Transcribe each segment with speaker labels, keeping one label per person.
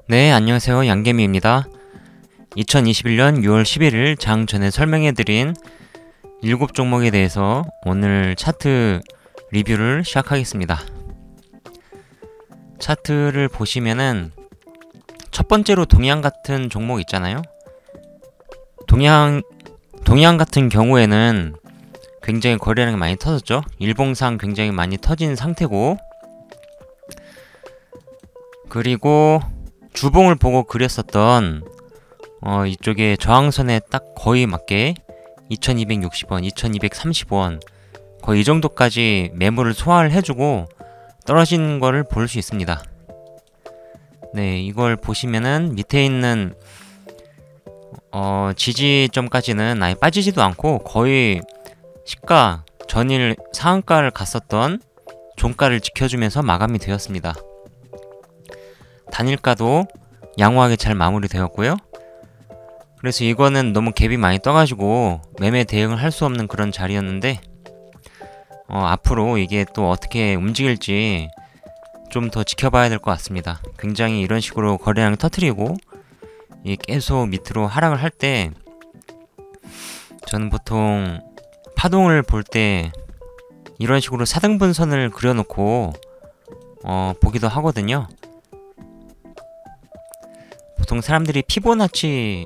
Speaker 1: 네, 안녕하세요. 양개미입니다. 2021년 6월 11일 장 전에 설명해드린 7종목에 대해서 오늘 차트 리뷰를 시작하겠습니다. 차트를 보시면은 첫 번째로 동양 같은 종목 있잖아요. 동양 같은 경우에는 굉장히 거래량이 많이 터졌죠. 일봉상 굉장히 많이 터진 상태고, 그리고 주봉을 보고 그렸었던 이쪽에 저항선에 딱 거의 맞게 2260원, 2230원 거의 이 정도까지 매물을 소화를 해주고 떨어진 거를 볼 수 있습니다. 네, 이걸 보시면은 밑에 있는 지지점까지는 아예 빠지지도 않고 거의 시가 전일 상한가를 갔었던 종가를 지켜주면서 마감이 되었습니다. 단일가도 양호하게 잘 마무리되었고요. 그래서 이거는 너무 갭이 많이 떠가지고 매매 대응을 할 수 없는 그런 자리였는데 앞으로 이게 또 어떻게 움직일지 좀 더 지켜봐야 될 것 같습니다. 굉장히 이런 식으로 거래량을 터트리고 계속 밑으로 하락을 할 때 저는 보통 파동을 볼 때 이런 식으로 4등분 선을 그려놓고 보기도 하거든요. 보통 사람들이 피보나치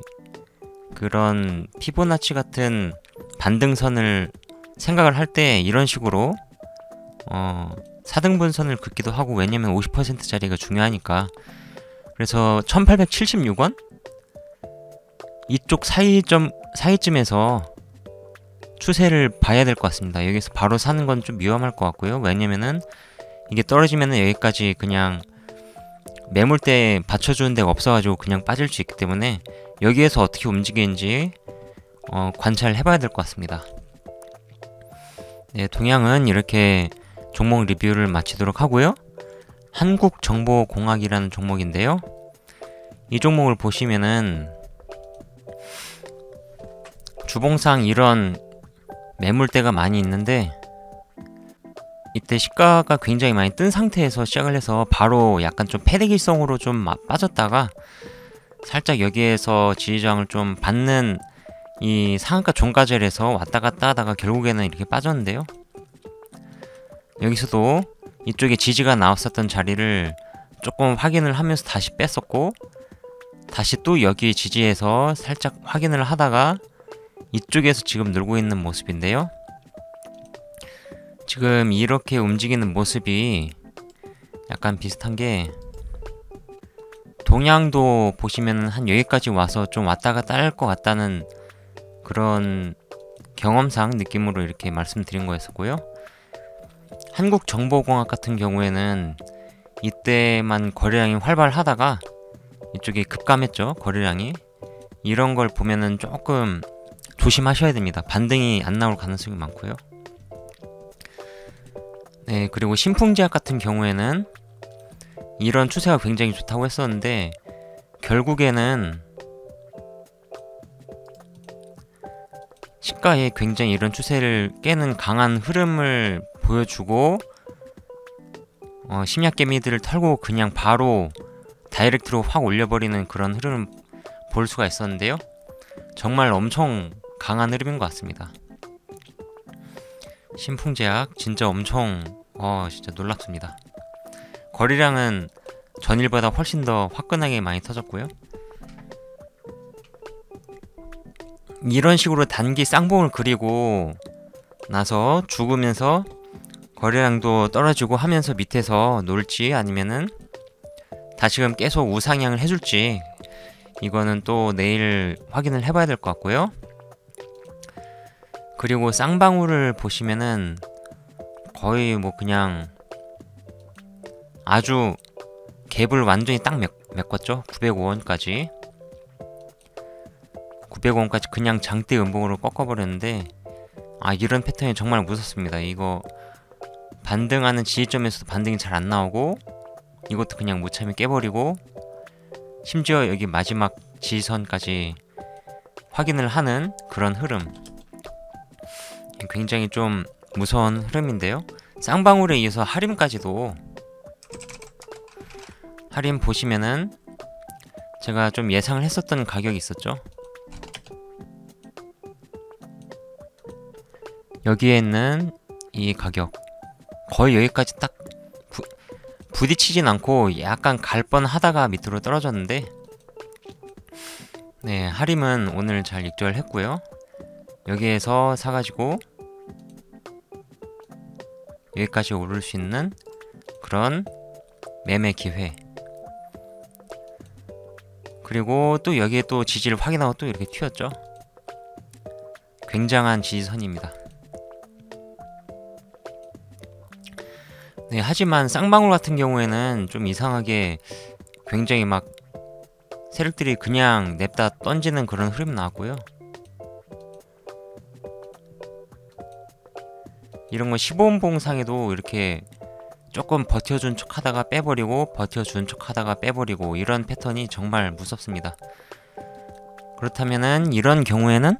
Speaker 1: 같은 반등선을 생각을 할 때 이런 식으로 4등분 선을 긋기도 하고, 왜냐면 50%짜리가 중요하니까. 그래서 1876원? 이쪽 사이쯤에서 추세를 봐야 될 것 같습니다. 여기서 바로 사는 건 좀 위험할 것 같고요. 왜냐면은 이게 떨어지면은 여기까지 그냥 매물대 받쳐주는 데가 없어가지고 그냥 빠질 수 있기 때문에 여기에서 어떻게 움직이는지 관찰을 해봐야 될 것 같습니다. 네, 동양은 이렇게 종목 리뷰를 마치도록 하고요. 한국정보공학이라는 종목인데요. 이 종목을 보시면은 주봉상 이런 매물대가 많이 있는데, 이때 시가가 굉장히 많이 뜬 상태에서 시작을 해서 바로 약간 좀 패대기성으로 좀 빠졌다가 살짝 여기에서 지지저항을 좀 받는 이 상한가 종가절에서 왔다 갔다 하다가 결국에는 이렇게 빠졌는데요. 여기서도 이쪽에 지지가 나왔었던 자리를 조금 확인을 하면서 다시 뺐었고, 다시 또 여기 지지에서 살짝 확인을 하다가 이쪽에서 지금 늘고 있는 모습인데요. 지금 이렇게 움직이는 모습이 약간 비슷한 게, 동양도 보시면 한 여기까지 와서 좀 왔다 갔다 할 것 같다는 그런 경험상 느낌으로 이렇게 말씀드린 거였었고요. 한국정보공학 같은 경우에는 이때만 거래량이 활발하다가 이쪽이 급감했죠. 거래량이. 이런 걸 보면은 조금 조심하셔야 됩니다. 반등이 안 나올 가능성이 많고요. 네, 그리고 신풍제약 같은 경우에는 이런 추세가 굉장히 좋다고 했었는데 결국에는 시가에 굉장히 이런 추세를 깨는 강한 흐름을 보여주고 심야개미들을 털고 그냥 바로 다이렉트로 확 올려버리는 그런 흐름을 볼 수가 있었는데요. 정말 엄청 강한 흐름인 것 같습니다. 신풍제약 진짜 엄청 진짜 놀랍습니다. 거래량은 전일보다 훨씬 더 화끈하게 많이 터졌고요. 이런 식으로 단기 쌍봉을 그리고 나서 죽으면서 거래량도 떨어지고 하면서 밑에서 놀지, 아니면은 다시금 계속 우상향을 해줄지, 이거는 또 내일 확인을 해봐야 될 것 같고요. 그리고 쌍방울을 보시면은 거의 뭐 그냥 아주 갭을 완전히 딱 메꿨죠. 905원까지 그냥 장대 음봉으로 꺾어버렸는데, 이런 패턴이 정말 무섭습니다. 이거 반등하는 지지점에서도 반등이 잘 안 나오고, 이것도 그냥 무참히 깨버리고, 심지어 여기 마지막 지지선까지 확인을 하는 그런 흐름, 굉장히 좀 무서운 흐름인데요. 쌍방울에 이어서 하림까지도, 하림 보시면은 제가 좀 예상을 했었던 가격이 있었죠. 여기에 있는 이 가격 거의 여기까지 딱 부딪히진 않고 약간 갈 뻔하다가 밑으로 떨어졌는데, 네, 하림은 오늘 잘 익절했고요. 여기에서 사가지고 여기까지 오를 수 있는 그런 매매 기회, 그리고 또 여기에 또 지지를 확인하고 또 이렇게 튀었죠. 굉장한 지지선입니다. 네, 하지만 쌍방울 같은 경우에는 좀 이상하게 굉장히 막 세력들이 그냥 냅다 던지는 그런 흐름이 나왔고요. 이런 거 15분봉 상에도 이렇게 조금 버텨준 척 하다가 빼버리고 버텨준 척 하다가 빼버리고 이런 패턴이 정말 무섭습니다. 그렇다면은 이런 경우에는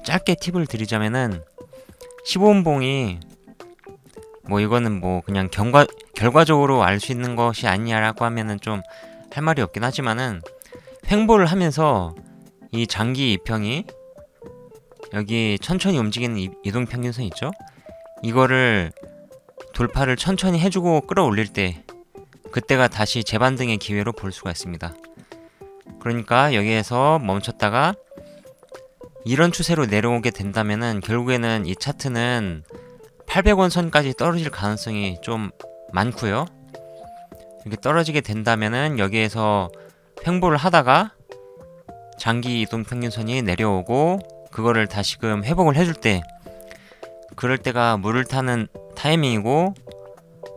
Speaker 1: 짧게 팁을 드리자면은 15분봉이 뭐 이거는 뭐 그냥 결과적으로 알 수 있는 것이 아니냐라고 하면은 좀 할 말이 없긴 하지만은, 횡보를 하면서 이 장기 이평이 여기 천천히 움직이는 이동평균선 있죠? 이거를 돌파를 천천히 해주고 끌어올릴 때, 그때가 다시 재반등의 기회로 볼 수가 있습니다. 그러니까 여기에서 멈췄다가 이런 추세로 내려오게 된다면은 결국에는 이 차트는 800원 선까지 떨어질 가능성이 좀 많고요. 이렇게 떨어지게 된다면은 여기에서 횡보를 하다가 장기 이동 평균선이 내려오고 그거를 다시금 회복을 해줄 때, 그럴 때가 물을 타는 타이밍이고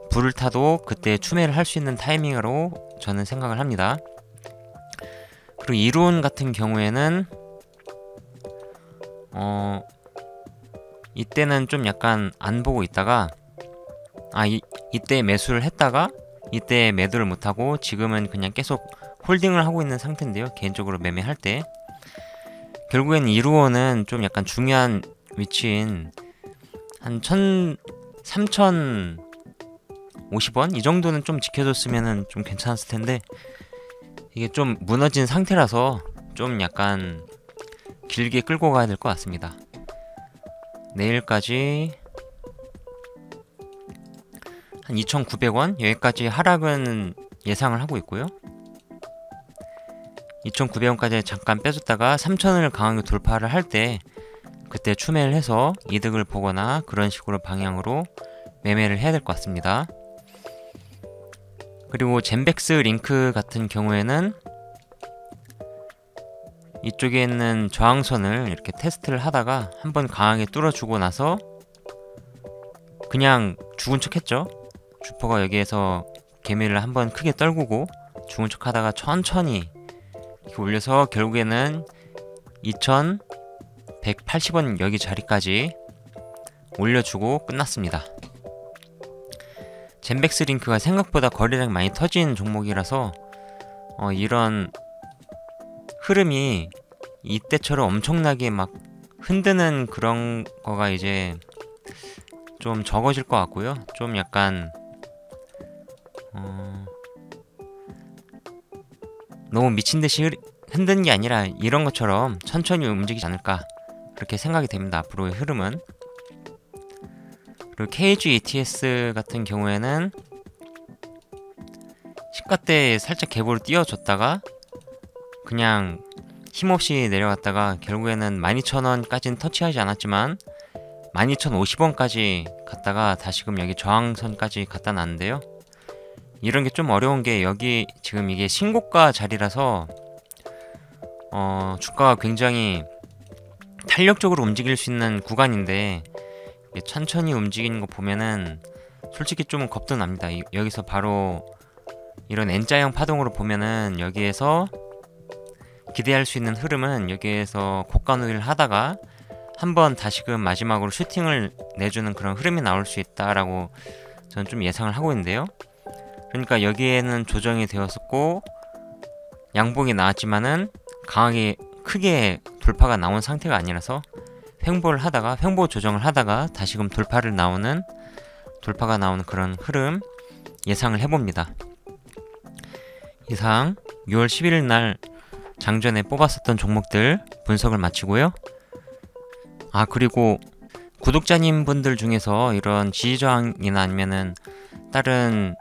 Speaker 1: 불을 타도 그때 추매를 할 수 있는 타이밍으로 저는 생각을 합니다. 그리고 이론 같은 경우에는 이때는 좀 약간 안 보고 있다가 이때 매수를 했다가 이때 매도를 못하고 지금은 그냥 계속 홀딩을 하고 있는 상태인데요. 개인적으로 매매할 때 결국엔 이루어는 좀 약간 중요한 위치인 한 3,050원? 이 정도는 좀 지켜줬으면 좀 괜찮았을 텐데, 이게 좀 무너진 상태라서 좀 약간 길게 끌고 가야 될 것 같습니다. 내일까지 한 2,900원? 여기까지 하락은 예상을 하고 있고요. 2,900원까지 잠깐 빼줬다가 3,000원을 강하게 돌파를 할 때 그때 추매를 해서 이득을 보거나 그런 식으로 방향으로 매매를 해야 될 것 같습니다. 그리고 젠백스 링크 같은 경우에는 이쪽에 있는 저항선을 이렇게 테스트를 하다가 한번 강하게 뚫어주고 나서 그냥 죽은 척 했죠. 주포가 여기에서 개미를 한번 크게 떨구고 죽은 척 하다가 천천히 이렇게 올려서 결국에는 2,180원 여기 자리까지 올려주고 끝났습니다. 젠백스 링크가 생각보다 거래량이 많이 터진 종목이라서 이런 흐름이 이때처럼 엄청나게 막 흔드는 그런 거가 이제 좀 적어질 것 같고요. 좀 약간 너무 미친듯이 흔드는 게 아니라 이런 것처럼 천천히 움직이지 않을까 그렇게 생각이 됩니다. 앞으로의 흐름은. 그리고 KG ETS 같은 경우에는 시가대에 살짝 갭으로 띄워줬다가 그냥 힘없이 내려갔다가 결국에는 12,000원까지는 터치하지 않았지만 12,050원까지 갔다가 다시금 여기 저항선까지 갖다 놨는데요. 이런 게 좀 어려운 게 여기 지금 이게 신고가 자리라서 주가가 굉장히 탄력적으로 움직일 수 있는 구간인데 천천히 움직이는 거 보면은 솔직히 좀 겁도 납니다. 여기서 바로 이런 N자형 파동으로 보면은 여기에서 기대할 수 있는 흐름은 여기에서 고가 누이를 하다가 한번 다시금 마지막으로 슈팅을 내주는 그런 흐름이 나올 수 있다라고 저는 좀 예상을 하고 있는데요. 그러니까 여기에는 조정이 되었었고 양봉이 나왔지만은 강하게 크게 돌파가 나온 상태가 아니라서 횡보를 하다가 횡보 조정을 하다가 다시금 돌파가 나오는 그런 흐름 예상을 해봅니다. 이상 6월 11일 날 장전에 뽑았었던 종목들 분석을 마치고요. 그리고 구독자님 분들 중에서 이런 지지저항이나 아니면은 다른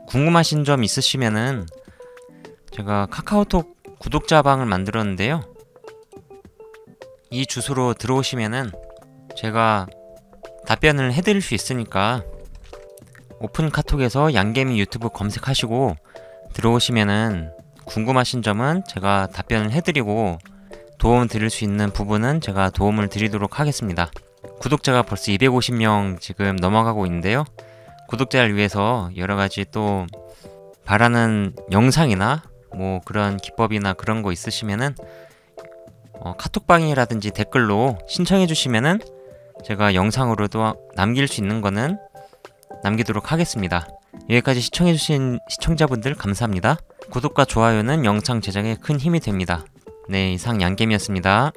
Speaker 1: 궁금하신 점 있으시면은 제가 카카오톡 구독자방을 만들었는데요. 이 주소로 들어오시면은 제가 답변을 해드릴 수 있으니까 오픈 카톡에서 양개미 유튜브 검색하시고 들어오시면은 궁금하신 점은 제가 답변을 해드리고 도움 드릴 수 있는 부분은 제가 도움을 드리도록 하겠습니다. 구독자가 벌써 250명 지금 넘어가고 있는데요. 구독자를 위해서 여러가지 또 바라는 영상이나 뭐 그런 기법이나 그런 거 있으시면은 카톡방이라든지 댓글로 신청해 주시면은 제가 영상으로도 남길 수 있는 거는 남기도록 하겠습니다. 여기까지 시청해 주신 시청자분들 감사합니다. 구독과 좋아요는 영상 제작에 큰 힘이 됩니다. 네, 이상 양개미였습니다.